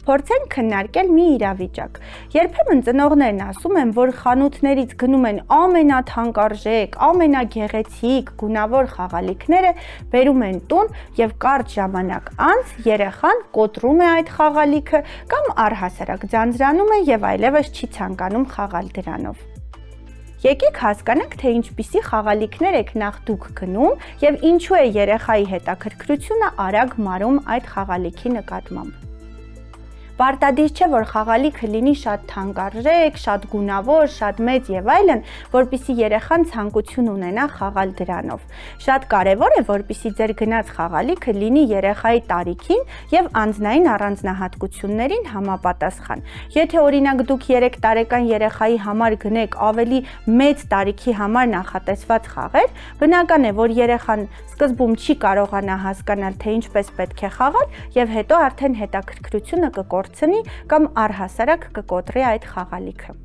փորձենք քննարկել մի իրավիճակ։ Երբեմն ծնողներն ասում են, որ խանութներից գնում են ամենաթանկարժեք, ամենագեղեցիկ, գունավոր խաղալիքները, բերում են տուն եւ կարճ ժամանակ անց երեխան կոտրում է այդ խաղալիքը կամ առհասարակ ձանձրանում է եւ այլևս չի ցանկանում խաղալ դրանով։ Եկեք հասկանանք, թե ինչպիսի խաղալիքներ եք նախ դուք գնում եւ ինչու է երեխայի հետաքրքրությունը արագ մարում այդ խաղալիքի նկատմամբ։ Պարտադիր չէ, որ խաղալիքը լինի շատ թանկարժեք, շատ գունավոր, շատ մեծ եւ այլն, որպեսզի երեխան ցանկություն ունենա խաղալ դրանով։ Շատ կարեւոր է, որպեսզի ձեր գնած խաղալիքը լինի երեխայի տարիքին եւ անձնային առանձնահատկություններին համապատասխան։ Եթե օրինակ դուք 3 տարեկան երեխայի համար գնեք ավելի մեծ տարիքի համար նախատեսված խաղեր, բնական է, որ երեխան սկզբում չի կարողանա հասկանալ, թե ինչպես պետք է խաղալ եւ հետո արդեն հետաքրքրությունը կկորցնի կամ առհասարակ կկոտրի այդ խաղալիքը։